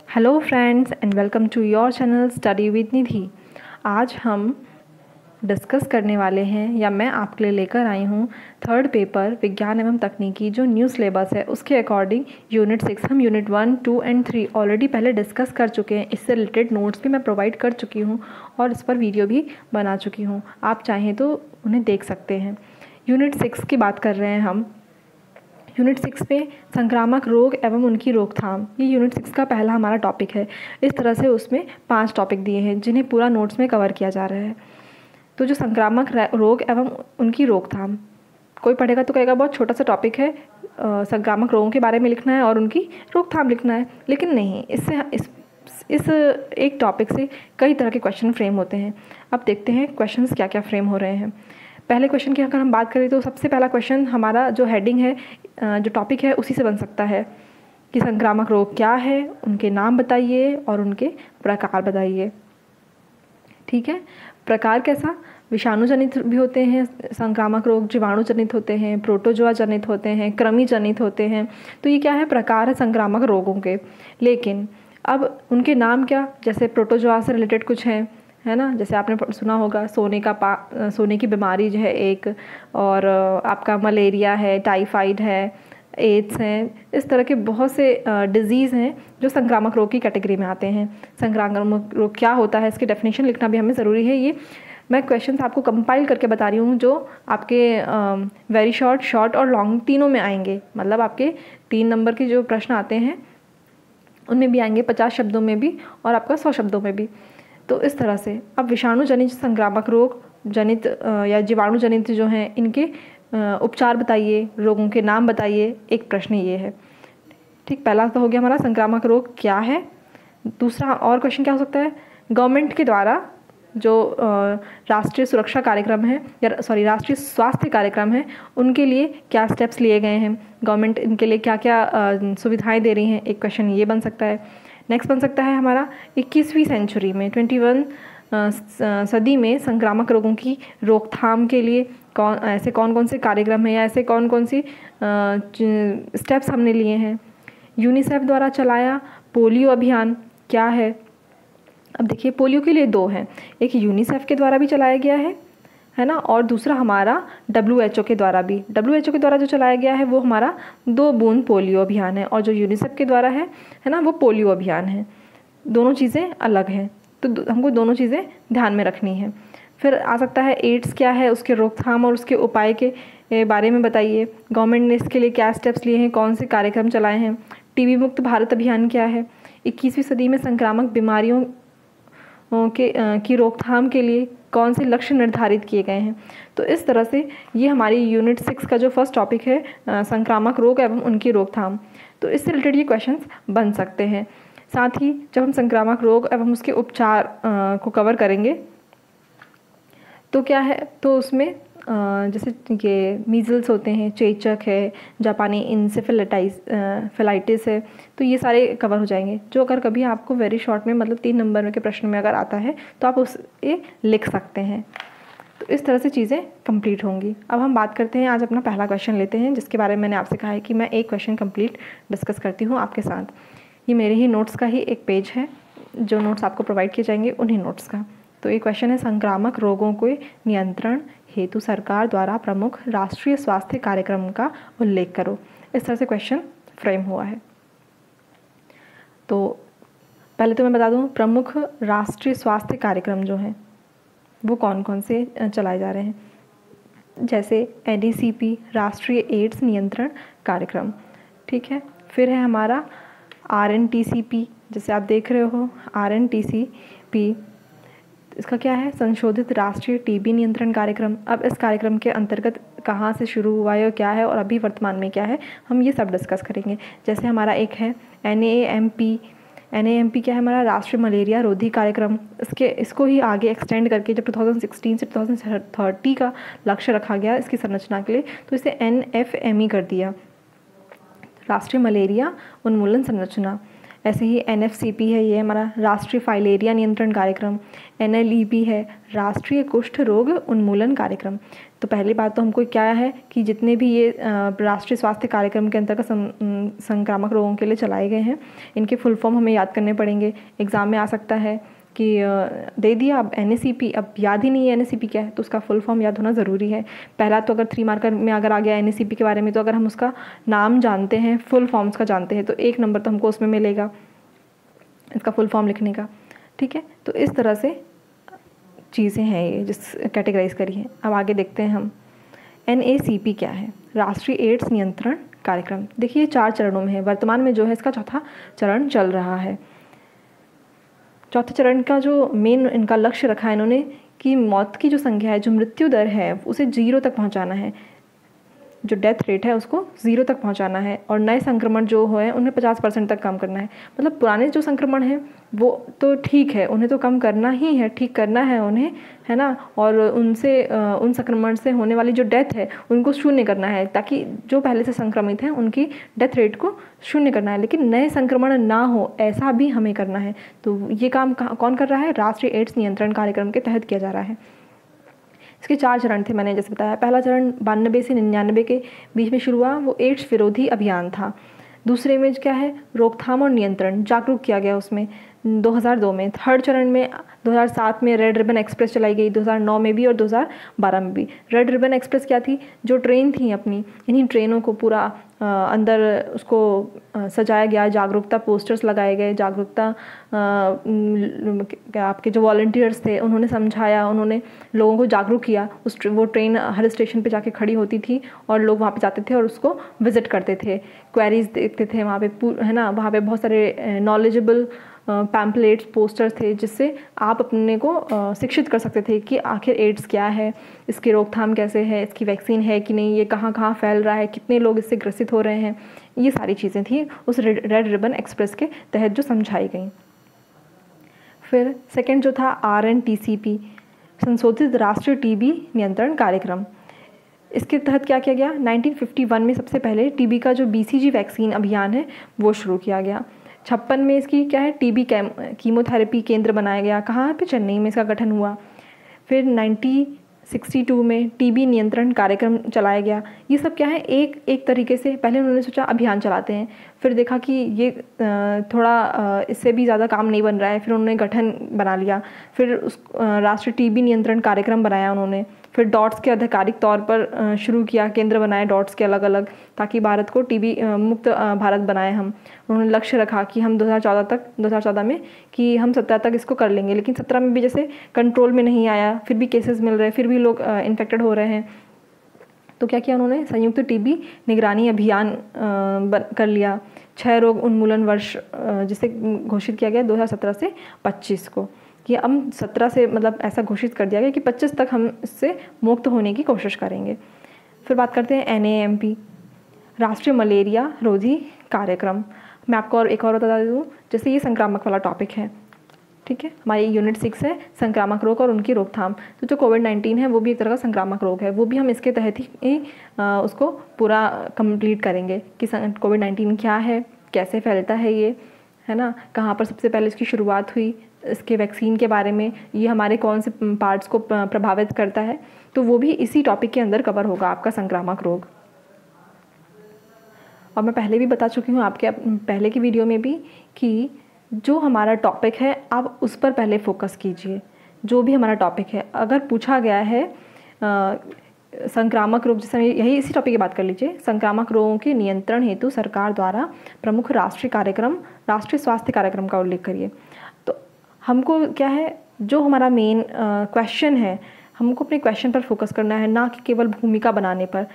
Hello friends and welcome to your channel study with Nidhi. आज हम discuss करने वाले हैं या मैं आपके लिए लेकर आई हूँ थर्ड पेपर विज्ञान एवं तकनीकी जो न्यू सिलेबस है उसके अकॉर्डिंग यूनिट 6। हम यूनिट 1, 2 एंड 3 ऑलरेडी पहले डिस्कस कर चुके हैं। इससे रिलेटेड नोट्स भी मैं प्रोवाइड कर चुकी हूँ और इस पर वीडियो भी बना चुकी हूँ। आप चाहें तो उन्हें देख सकते हैं। यूनिट 6 की बात कर रहे हैं हम। यूनिट 6 पे संक्रामक रोग एवं उनकी रोकथाम, ये यूनिट 6 का पहला हमारा टॉपिक है। इस तरह से उसमें 5 टॉपिक दिए हैं जिन्हें पूरा नोट्स में कवर किया जा रहा है। तो जो संक्रामक रोग एवं उनकी रोकथाम, कोई पढ़ेगा तो कहेगा बहुत छोटा सा टॉपिक है, संक्रामक रोगों के बारे में लिखना है और उनकी रोकथाम लिखना है, लेकिन नहीं, इस एक टॉपिक से कई तरह के क्वेश्चन फ्रेम होते हैं। अब देखते हैं क्वेश्चंस क्या क्या फ्रेम हो रहे हैं। पहले क्वेश्चन की अगर हम बात करें तो सबसे पहला क्वेश्चन हमारा जो हेडिंग है, जो टॉपिक है, उसी से बन सकता है कि संक्रामक रोग क्या है, उनके नाम बताइए और उनके प्रकार बताइए। ठीक है, प्रकार कैसा? विषाणु जनित भी होते हैं संक्रामक रोग, जीवाणु जनित होते हैं, प्रोटोजोआ जनित होते हैं, कृमि जनित होते हैं। तो ये क्या है? प्रकार है संक्रामक रोगों के। लेकिन अब उनके नाम क्या? जैसे प्रोटोजोआ से रिलेटेड कुछ हैं, है ना, जैसे आपने सुना होगा सोने की बीमारी जो है एक, और आपका मलेरिया है, टाइफाइड है, एड्स हैं। इस तरह के बहुत से डिजीज़ हैं जो संक्रामक रोग की कैटेगरी में आते हैं। संक्रामक रोग क्या होता है, इसकी डेफिनेशन लिखना भी हमें ज़रूरी है। ये मैं क्वेश्चंस आपको कंपाइल करके बता रही हूँ जो आपके वेरी शॉर्ट और लॉन्ग तीनों में आएंगे। मतलब आपके 3 नंबर के जो प्रश्न आते हैं उनमें भी आएंगे, 50 शब्दों में भी और आपका 100 शब्दों में भी। तो इस तरह से अब विषाणु जनित संक्रामक रोग जनित या जीवाणु जनित जो हैं, इनके उपचार बताइए, रोगों के नाम बताइए। एक प्रश्न ये है। ठीक, पहला तो हो गया हमारा संक्रामक रोग क्या है। दूसरा और क्वेश्चन क्या हो सकता है? गवर्नमेंट के द्वारा जो राष्ट्रीय सुरक्षा कार्यक्रम है या राष्ट्रीय स्वास्थ्य कार्यक्रम है, उनके लिए क्या स्टेप्स लिए गए हैं, गवर्नमेंट इनके लिए क्या क्या सुविधाएं दे रही हैं। एक क्वेश्चन ये बन सकता है। नेक्स्ट बन सकता है हमारा 21वीं सेंचुरी में 21 सदी में संक्रामक रोगों की रोकथाम के लिए कौन कौन से कार्यक्रम हैं या ऐसे कौन कौन सी स्टेप्स हमने लिए हैं। यूनिसेफ द्वारा चलाया पोलियो अभियान क्या है? अब देखिए, पोलियो के लिए 2 हैं, एक यूनिसेफ के द्वारा भी चलाया गया है ना, और दूसरा हमारा WHO के द्वारा भी। WHO के द्वारा जो चलाया गया है वो हमारा 2 बूंद पोलियो अभियान है, और जो यूनिसेफ के द्वारा है ना, वो पोलियो अभियान है। दोनों चीज़ें अलग हैं, तो हमको दोनों चीज़ें ध्यान में रखनी है। फिर आ सकता है एड्स क्या है, उसके रोकथाम और उसके उपाय के बारे में बताइए। गवर्नमेंट ने इसके लिए क्या स्टेप्स लिए हैं, कौन से कार्यक्रम चलाए हैं। टीबी मुक्त भारत अभियान क्या है। 21वीं सदी में संक्रामक बीमारियों की रोकथाम के लिए कौन से लक्ष्य निर्धारित किए गए हैं। तो इस तरह से ये हमारी यूनिट 6 का जो फर्स्ट टॉपिक है, संक्रामक रोग एवं उनकी रोकथाम, तो इससे रिलेटेड ये क्वेश्चंस बन सकते हैं। साथ ही जब हम संक्रामक रोग एवं उसके उपचार को कवर करेंगे तो क्या है, तो उसमें जैसे ये मीज़ल्स होते हैं, चेचक है, जापानी इंसेफेलाइटिस है, तो ये सारे कवर हो जाएंगे। जो अगर कभी आपको वेरी शॉर्ट में, मतलब 3 नंबर के प्रश्न में अगर आता है तो आप उसे लिख सकते हैं। तो इस तरह से चीज़ें कंप्लीट होंगी। अब हम बात करते हैं, आज अपना पहला क्वेश्चन लेते हैं जिसके बारे में मैंने आपसे कहा है कि मैं एक क्वेश्चन कंप्लीट डिस्कस करती हूँ आपके साथ। ये मेरे ही नोट्स का ही एक पेज है, जो नोट्स आपको प्रोवाइड किए जाएंगे उन्हीं नोट्स का। तो ये क्वेश्चन है, संक्रामक रोगों के नियंत्रण हेतु सरकार द्वारा प्रमुख राष्ट्रीय स्वास्थ्य कार्यक्रम का उल्लेख करो। इस तरह से क्वेश्चन फ्रेम हुआ है। तो पहले तो मैं बता दूं, प्रमुख राष्ट्रीय स्वास्थ्य कार्यक्रम जो हैं वो कौन कौन से चलाए जा रहे हैं। जैसे NECP, राष्ट्रीय एड्स नियंत्रण कार्यक्रम, ठीक है। फिर है हमारा RNTCP, जैसे आप देख रहे हो RNTCP, इसका क्या है? संशोधित राष्ट्रीय टीबी नियंत्रण कार्यक्रम। अब इस कार्यक्रम के अंतर्गत कहाँ से शुरू हुआ है और क्या है, और अभी वर्तमान में क्या है, हम ये सब डिस्कस करेंगे। जैसे हमारा एक है NAMP क्या है? हमारा राष्ट्रीय मलेरिया रोधी कार्यक्रम। इसको ही आगे एक्सटेंड करके जब 2016 से 2030 का लक्ष्य रखा गया इसकी संरचना के लिए, तो इसे NFME कर दिया, राष्ट्रीय मलेरिया उन्मूलन संरचना। ऐसे ही NFCP है, ये हमारा राष्ट्रीय फाइलेरिया नियंत्रण कार्यक्रम। NLEP है, राष्ट्रीय कुष्ठ रोग उन्मूलन कार्यक्रम। तो पहली बात तो हमको क्या है कि जितने भी ये राष्ट्रीय स्वास्थ्य कार्यक्रम के अंतर्गत संक्रामक रोगों के लिए चलाए गए हैं, इनके फुल फॉर्म हमें याद करने पड़ेंगे। एग्ज़ाम में आ सकता है कि दे दिया अब NACP, अब याद ही नहीं है NACP क्या है, तो उसका फुल फॉर्म याद होना ज़रूरी है। पहला तो अगर 3 मार्कर में अगर आ गया NACP के बारे में, तो अगर हम उसका नाम जानते हैं, फुल फॉर्म्स का जानते हैं, तो 1 नंबर तो हमको उसमें मिलेगा इसका फुल फॉर्म लिखने का। ठीक है, तो इस तरह से चीज़ें हैं ये जिस कैटेगराइज करी है। अब आगे देखते हैं हम NACP क्या है, राष्ट्रीय एड्स नियंत्रण कार्यक्रम। देखिए 4 चरणों में है, वर्तमान में जो है इसका 4था चरण चल रहा है। चौथे चरण का जो मेन इनका लक्ष्य रखा है इन्होंने कि मौत की जो संख्या है, जो मृत्यु दर है, उसे 0 तक पहुंचाना है, जो डेथ रेट है उसको 0 तक पहुंचाना है, और नए संक्रमण जो है उन्हें 50% तक कम करना है। मतलब पुराने जो संक्रमण हैं वो तो ठीक है, उन्हें तो कम करना ही है, ठीक करना है उन्हें, है ना, और उनसे उन संक्रमण से होने वाली जो डेथ है उनको शून्य करना है, ताकि जो पहले से संक्रमित हैं उनकी डेथ रेट को शून्य करना है, लेकिन नए संक्रमण ना हो ऐसा भी हमें करना है। तो ये काम कौन कर रहा है, राष्ट्रीय एड्स नियंत्रण कार्यक्रम के तहत किया जा रहा है। इसके 4 चरण थे, मैंने जैसे बताया। पहला चरण 92 से 99 के बीच में शुरू हुआ, वो एड्स विरोधी अभियान था। दूसरे में क्या है, रोकथाम और नियंत्रण, जागरूक किया गया उसमें 2002 में। थर्ड चरण में 2007 में रेड रिबन एक्सप्रेस चलाई गई, 2009 में भी और 2012 में भी। रेड रिबन एक्सप्रेस क्या थी, जो ट्रेन थी अपनी, इन्हीं ट्रेनों को पूरा अंदर उसको सजाया गया, जागरूकता पोस्टर्स लगाए गए, जागरूकता आपके जो वॉलंटियर्स थे उन्होंने समझाया, उन्होंने लोगों को जागरूक किया। वो ट्रेन हर स्टेशन पे जाके खड़ी होती थी और लोग वहाँ पे जाते थे और उसको विज़िट करते थे, क्वेरीज देखते थे वहाँ पे, है ना। वहाँ पे बहुत सारे नॉलेजेबल पैम्पलेट्स, पोस्टर्स थे जिससे आप अपने को शिक्षित कर सकते थे कि आखिर एड्स क्या है, इसकी रोकथाम कैसे है, इसकी वैक्सीन है कि नहीं, ये कहाँ कहाँ फैल रहा है, कितने लोग इससे ग्रसित हो रहे हैं। ये सारी चीज़ें थी उस रेड रिबन एक्सप्रेस के तहत जो समझाई गई। फिर सेकंड जो था RNTCP, संशोधित राष्ट्रीय TB नियंत्रण कार्यक्रम। इसके तहत क्या किया गया, 1951 में सबसे पहले TB का जो BCG वैक्सीन अभियान है वो शुरू किया गया। 56 में इसकी क्या है, TB कीमोथेरेपी केंद्र बनाया गया, कहाँ पे, चेन्नई में इसका गठन हुआ। फिर 1962 में TB नियंत्रण कार्यक्रम चलाया गया। ये सब क्या है, एक तरीके से पहले उन्होंने सोचा अभियान चलाते हैं, फिर देखा कि ये थोड़ा इससे भी ज़्यादा काम नहीं बन रहा है, फिर उन्होंने गठन बना लिया, फिर उस राष्ट्रीय TB नियंत्रण कार्यक्रम बनाया उन्होंने। फिर डॉट्स के आधिकारिक तौर पर शुरू किया, केंद्र बनाए डॉट्स के अलग अलग, ताकि भारत को TB मुक्त भारत बनाए हम। उन्होंने लक्ष्य रखा कि हम 2014 में कि हम 17 तक इसको कर लेंगे, लेकिन 17 में भी जैसे कंट्रोल में नहीं आया, फिर भी केसेस मिल रहे, फिर भी लोग इन्फेक्टेड हो रहे हैं। तो क्या किया उन्होंने, संयुक्त TB निगरानी अभियान कर लिया। 6 रोग उन्मूलन वर्ष जिसे घोषित किया गया 2017 से 25 को, कि हम 17 से मतलब ऐसा घोषित कर दिया गया कि 25 तक हम इससे मुक्त होने की कोशिश करेंगे। फिर बात करते हैं NAMP, राष्ट्रीय मलेरिया रोधी कार्यक्रम। मैं आपको और एक और बता दूँ, जैसे ये संक्रामक वाला टॉपिक है, ठीक है, हमारी यूनिट 6 है संक्रामक रोग और उनकी रोकथाम। तो जो कोविड-19 है वो भी एक तरह का संक्रामक रोग है, वो भी हम इसके तहत ही उसको पूरा कंप्लीट करेंगे कि कोविड-19 क्या है, कैसे फैलता है ये, है ना, कहाँ पर सबसे पहले इसकी शुरुआत हुई, इसके वैक्सीन के बारे में, ये हमारे कौन से पार्ट्स को प्रभावित करता है, तो वो भी इसी टॉपिक के अंदर कवर होगा आपका संक्रामक रोग। और मैं पहले भी बता चुकी हूँ आपके पहले की वीडियो में भी कि जो हमारा टॉपिक है आप उस पर पहले फोकस कीजिए। जो भी हमारा टॉपिक है, अगर पूछा गया है संक्रामक रोग, जैसे यही इसी टॉपिक की बात कर लीजिए, संक्रामक रोगों के नियंत्रण हेतु सरकार द्वारा प्रमुख राष्ट्रीय कार्यक्रम, राष्ट्रीय स्वास्थ्य कार्यक्रम का उल्लेख करिए। तो हमको क्या है, जो हमारा मेन क्वेश्चन है, हमको अपने क्वेश्चन पर फोकस करना है, ना कि केवल भूमिका बनाने पर।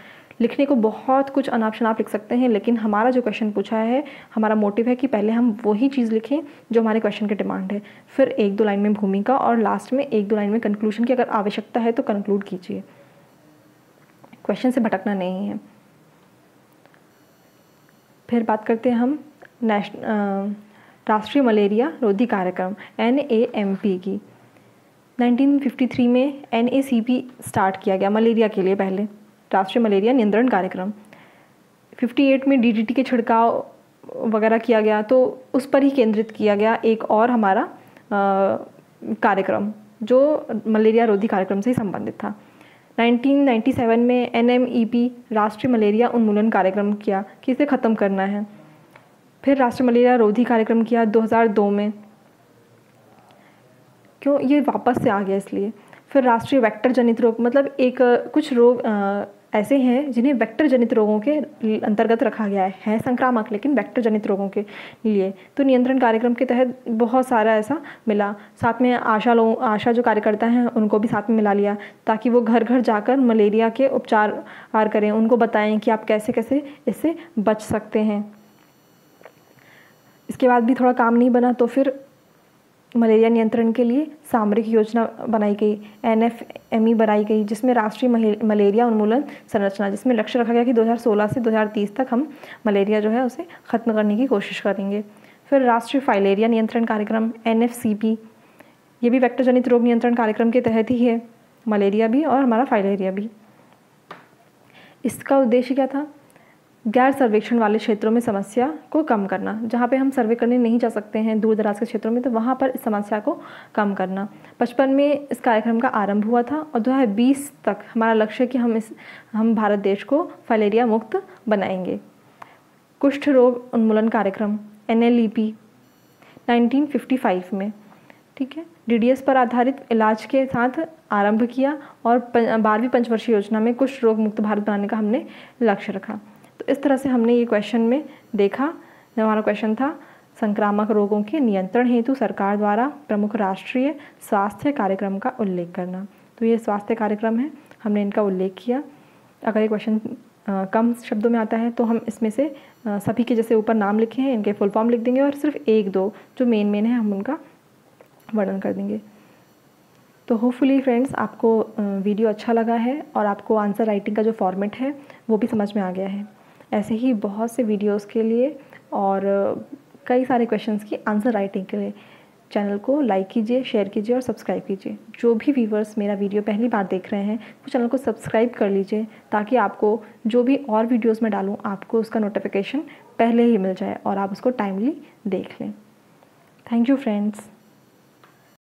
लिखने को बहुत कुछ अनाप शनाप लिख सकते हैं, लेकिन हमारा जो क्वेश्चन पूछा है, हमारा मोटिव है कि पहले हम वही चीज़ लिखें जो हमारे क्वेश्चन की डिमांड है, फिर 1-2 लाइन में भूमिका और लास्ट में 1-2 लाइन में कंक्लूजन की अगर आवश्यकता है तो कंक्लूड कीजिए। क्वेश्चन से भटकना नहीं है। फिर बात करते हैं हम राष्ट्रीय मलेरिया रोधी कार्यक्रम NAMP की। 1953 में NACP स्टार्ट किया गया मलेरिया के लिए, पहले राष्ट्रीय मलेरिया नियंत्रण कार्यक्रम। 58 में DDT के छिड़काव वगैरह किया गया, तो उस पर ही केंद्रित किया गया एक और हमारा कार्यक्रम जो मलेरिया रोधी कार्यक्रम से ही संबंधित था। 1997 में NMEP राष्ट्रीय मलेरिया उन्मूलन कार्यक्रम किया कि इसे ख़त्म करना है। फिर राष्ट्रीय मलेरिया रोधी कार्यक्रम किया 2002 में, क्यों ये वापस से आ गया इसलिए। फिर राष्ट्रीय वेक्टर जनित रोग, मतलब एक कुछ रोग ऐसे हैं जिन्हें वेक्टर जनित रोगों के अंतर्गत रखा गया है संक्रामक लेकिन वेक्टर जनित रोगों के लिए, तो नियंत्रण कार्यक्रम के तहत बहुत सारा ऐसा मिला। साथ में आशा जो कार्यकर्ता हैं उनको भी साथ में मिला लिया, ताकि वो घर घर जाकर मलेरिया के उपचार करें, उनको बताएं कि आप कैसे कैसे इससे बच सकते हैं। इसके बाद भी थोड़ा काम नहीं बना, तो फिर मलेरिया नियंत्रण के लिए सामरिक योजना बनाई गई, NFME बनाई गई, जिसमें राष्ट्रीय मलेरिया उन्मूलन संरचना, जिसमें लक्ष्य रखा गया कि 2016 से 2030 तक हम मलेरिया जो है उसे ख़त्म करने की कोशिश करेंगे। फिर राष्ट्रीय फाइलेरिया नियंत्रण कार्यक्रम NFCP, ये भी वेक्टर जनित रोग नियंत्रण कार्यक्रम के तहत ही है, मलेरिया भी और हमारा फाइलेरिया भी। इसका उद्देश्य क्या था? गैर सर्वेक्षण वाले क्षेत्रों में समस्या को कम करना, जहाँ पे हम सर्वे करने नहीं जा सकते हैं दूर दराज के क्षेत्रों में, तो वहाँ पर इस समस्या को कम करना। 55 में इस कार्यक्रम का आरंभ हुआ था और 2020 तक हमारा लक्ष्य है कि हम भारत देश को फाइलेरिया मुक्त बनाएंगे। कुष्ठ रोग उन्मूलन कार्यक्रम NLEP 1955 में, ठीक है, DDS पर आधारित इलाज के साथ आरंभ किया और 12वीं पंचवर्षीय योजना में कुष्ठ रोग मुक्त भारत बनाने का हमने लक्ष्य रखा। तो इस तरह से हमने ये क्वेश्चन में देखा। जब हमारा क्वेश्चन था संक्रामक रोगों के नियंत्रण हेतु सरकार द्वारा प्रमुख राष्ट्रीय स्वास्थ्य कार्यक्रम का उल्लेख करना, तो ये स्वास्थ्य कार्यक्रम है, हमने इनका उल्लेख किया। अगर ये क्वेश्चन कम शब्दों में आता है तो हम इसमें से सभी के जैसे ऊपर नाम लिखे हैं इनके फुल फॉर्म लिख देंगे और सिर्फ एक दो जो मेन है हम उनका वर्णन कर देंगे। तो होपफुली फ्रेंड्स आपको वीडियो अच्छा लगा है और आपको आंसर राइटिंग का जो फॉर्मेट है वो भी समझ में आ गया है। ऐसे ही बहुत से वीडियोस के लिए और कई सारे क्वेश्चंस की आंसर राइटिंग के लिए चैनल को लाइक कीजिए, शेयर कीजिए और सब्सक्राइब कीजिए। जो भी व्यूवर्स मेरा वीडियो पहली बार देख रहे हैं वो चैनल को सब्सक्राइब कर लीजिए, ताकि आपको जो भी और वीडियोस मैं डालूँ आपको उसका नोटिफिकेशन पहले ही मिल जाए और आप उसको टाइमली देख लें। Thank you friends.